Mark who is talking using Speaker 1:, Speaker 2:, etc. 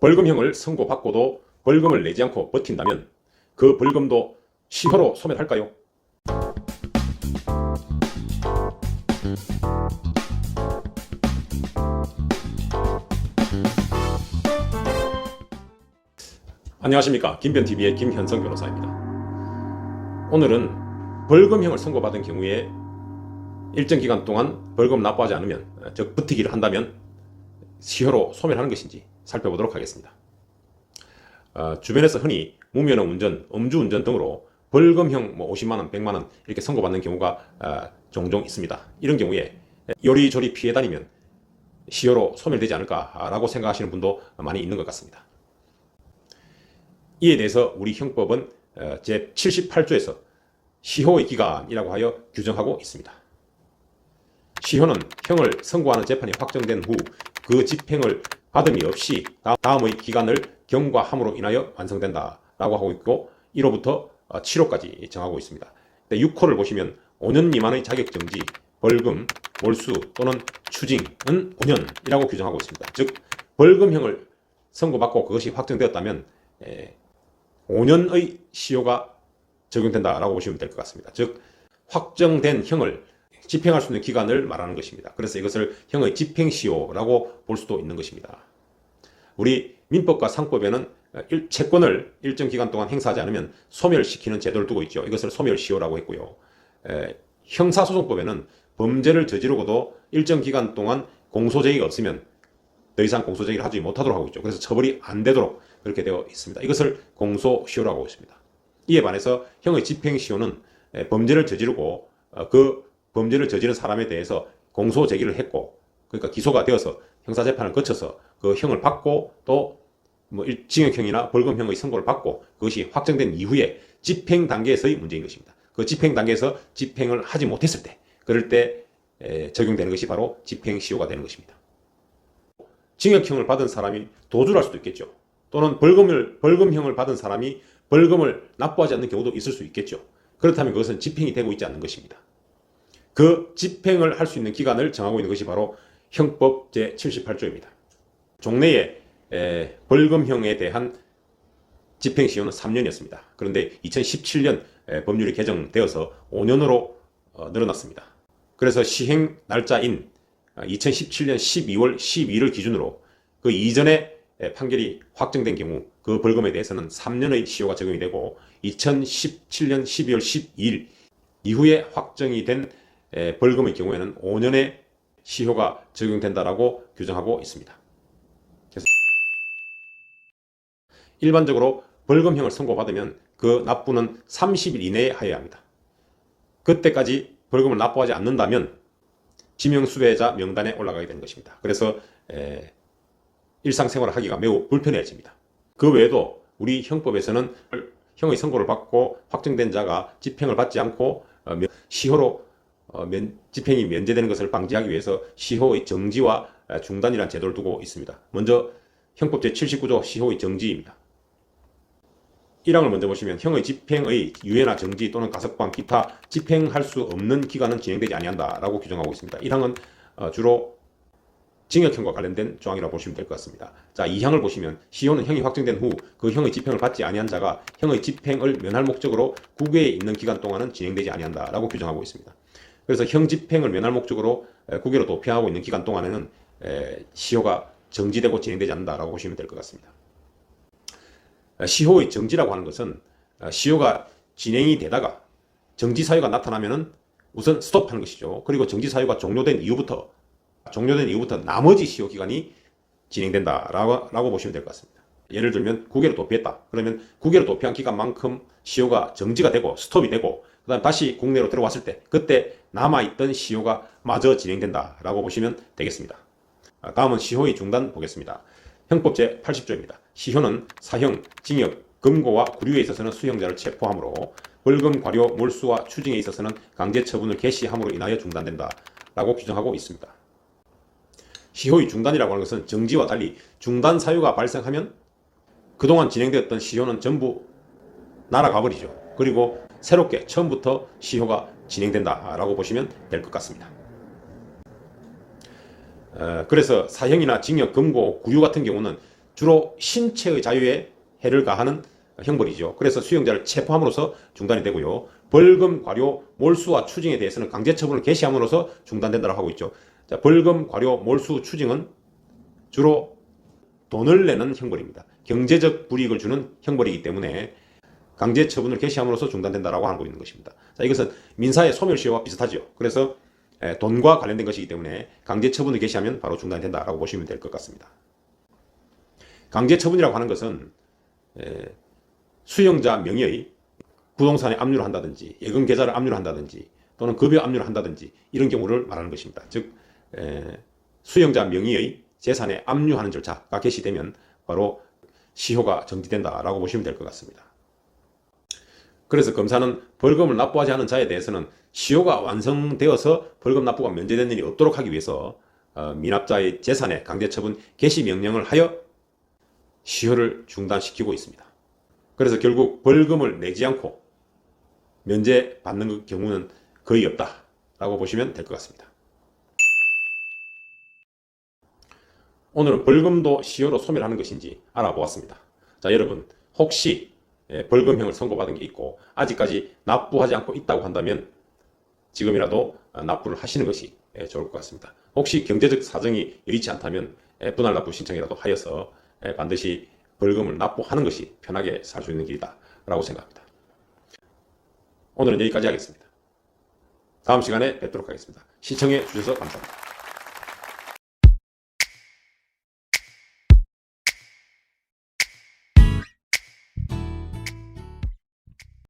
Speaker 1: 벌금형을 선고받고도 벌금을 내지 않고 버틴다면 그 벌금도 시효로 소멸할까요? 안녕하십니까, 김변TV의 김현성 변호사입니다. 오늘은 벌금형을 선고받은 경우에 일정 기간 동안 벌금 납부하지 않으면, 즉 버티기를 한다면 시효로 소멸하는 것인지 살펴보도록 하겠습니다. 주변에서 흔히 무면허 운전, 음주운전 등으로 벌금형 50만원, 100만원 이렇게 선고받는 경우가 종종 있습니다. 이런 경우에 요리조리 피해 다니면 시효로 소멸되지 않을까라고 생각하시는 분도 많이 있는 것 같습니다. 이에 대해서 우리 형법은 제78조에서 시효의 기간이라고 하여 규정하고 있습니다. 시효는 형을 선고하는 재판이 확정된 후 그 집행을 받음이 없이 다음의 기간을 경과함으로 인하여 완성된다라고 하고 있고, 1호부터 7호까지 정하고 있습니다. 6호를 보시면 5년 미만의 자격정지, 벌금, 몰수 또는 추징은 5년이라고 규정하고 있습니다. 즉 벌금형을 선고받고 그것이 확정되었다면 5년의 시효가 적용된다라고 보시면 될 것 같습니다. 즉 확정된 형을 집행할 수 있는 기간을 말하는 것입니다. 그래서 이것을 형의 집행시효라고 볼 수도 있는 것입니다. 우리 민법과 상법에는 채권을 일정 기간 동안 행사하지 않으면 소멸시키는 제도를 두고 있죠. 이것을 소멸시효라고 했고요. 형사소송법에는 범죄를 저지르고도 일정 기간 동안 공소제의가 없으면 더 이상 공소제의를 하지 못하도록 하고 있죠. 그래서 처벌이 안 되도록 그렇게 되어 있습니다. 이것을 공소시효라고 하고 있습니다. 이에 반해서 형의 집행시효는 범죄를 저지르고 그 범죄를 저지른 사람에 대해서 공소 제기를 했고, 그러니까 기소가 되어서 형사재판을 거쳐서 그 형을 받고 또 징역형이나 벌금형의 선고를 받고 그것이 확정된 이후에 집행 단계에서의 문제인 것입니다. 그 집행 단계에서 집행을 하지 못했을 때, 그럴 때 적용되는 것이 바로 집행시효가 되는 것입니다. 징역형을 받은 사람이 도주를 할 수도 있겠죠. 또는 벌금형을 받은 사람이 벌금을 납부하지 않는 경우도 있을 수 있겠죠. 그렇다면 그것은 집행이 되고 있지 않는 것입니다. 그 집행을 할 수 있는 기간을 정하고 있는 것이 바로 형법 제78조입니다. 종래에 벌금형에 대한 집행시효는 3년이었습니다. 그런데 2017년 법률이 개정되어서 5년으로 늘어났습니다. 그래서 시행 날짜인 2017년 12월 12일을 기준으로 그 이전에 판결이 확정된 경우 그 벌금에 대해서는 3년의 시효가 적용이 되고, 2017년 12월 12일 이후에 확정이 된 벌금의 경우에는 5년의 시효가 적용된다라고 규정하고 있습니다. 그래서 일반적으로 벌금형을 선고받으면 그 납부는 30일 이내에 하여야 합니다. 그때까지 벌금을 납부하지 않는다면 지명수배자 명단에 올라가게 되는 것입니다. 그래서 일상생활을 하기가 매우 불편해집니다. 그 외에도 우리 형법에서는 형의 선고를 받고 확정된 자가 집행을 받지 않고 시효로 집행이 면제되는 것을 방지하기 위해서 시효의 정지와 중단이라는 제도를 두고 있습니다. 먼저 형법 제79조 시효의 정지입니다. 1항을 먼저 보시면 형의 집행의 유예나 정지 또는 가석방, 기타 집행할 수 없는 기간은 진행되지 아니한다라고 규정하고 있습니다. 1항은 주로 징역형과 관련된 조항이라고 보시면 될 것 같습니다. 자, 2항을 보시면 시효는 형이 확정된 후 그 형의 집행을 받지 아니한 자가 형의 집행을 면할 목적으로 국외에 있는 기간 동안은 진행되지 아니한다라고 규정하고 있습니다. 그래서 형 집행을 면할 목적으로 국외로 도피하고 있는 기간 동안에는 시효가 정지되고 진행되지 않는다라고 보시면 될 것 같습니다. 시효의 정지라고 하는 것은 시효가 진행이 되다가 정지 사유가 나타나면은 우선 스톱하는 것이죠. 그리고 정지 사유가 종료된 이후부터 나머지 시효 기간이 진행된다라고 보시면 될 것 같습니다. 예를 들면 국외로 도피했다. 그러면 국외로 도피한 기간만큼 시효가 정지가 되고 스톱이 되고, 그 다음 다시 국내로 들어왔을 때 그때 남아있던 시효가 마저 진행된다라고 보시면 되겠습니다. 다음은 시효의 중단 보겠습니다. 형법 제80조입니다. 시효는 사형, 징역, 금고와 구류에 있어서는 수형자를 체포함으로 벌금, 과료, 몰수와 추징에 있어서는 강제 처분을 개시함으로 인하여 중단된다라고 규정하고 있습니다. 시효의 중단이라고 하는 것은 정지와 달리 중단 사유가 발생하면 그동안 진행되었던 시효는 전부 날아가 버리죠. 그리고 새롭게 처음부터 시효가 진행된다라고 보시면 될 것 같습니다. 그래서 사형이나 징역, 금고, 구류 같은 경우는 주로 신체의 자유에 해를 가하는 형벌이죠. 그래서 수용자를 체포함으로써 중단이 되고요. 벌금, 과료, 몰수와 추징에 대해서는 강제 처분을 개시함으로써 중단된다고 하고 있죠. 자, 벌금, 과료, 몰수, 추징은 주로 돈을 내는 형벌입니다. 경제적 불이익을 주는 형벌이기 때문에 강제 처분을 개시함으로써 중단된다라고 하고 있는 것입니다. 자, 이것은 민사의 소멸시효와 비슷하죠. 그래서 돈과 관련된 것이기 때문에 강제 처분을 개시하면 바로 중단이 된다라고 보시면 될 것 같습니다. 강제 처분이라고 하는 것은 수용자 명의의 부동산에 압류를 한다든지 예금 계좌를 압류를 한다든지 또는 급여 압류를 한다든지 이런 경우를 말하는 것입니다. 즉 수용자 명의의 재산에 압류하는 절차가 개시되면 바로 시효가 정지된다라고 보시면 될 것 같습니다. 그래서 검사는 벌금을 납부하지 않은 자에 대해서는 시효가 완성되어서 벌금 납부가 면제되는 일이 없도록 하기 위해서 미납자의 재산에 강제처분 개시 명령을 하여 시효를 중단시키고 있습니다. 그래서 결국 벌금을 내지 않고 면제받는 경우는 거의 없다라고 보시면 될 것 같습니다. 오늘은 벌금도 시효로 소멸하는 것인지 알아보았습니다. 자, 여러분 혹시 벌금형을 선고받은 게 있고 아직까지 납부하지 않고 있다고 한다면 지금이라도 납부를 하시는 것이 좋을 것 같습니다. 혹시 경제적 사정이 여의치 않다면 분할 납부 신청이라도 하여서 반드시 벌금을 납부하는 것이 편하게 살 수 있는 길이다 라고 생각합니다. 오늘은 여기까지 하겠습니다. 다음 시간에 뵙도록 하겠습니다. 시청해 주셔서 감사합니다.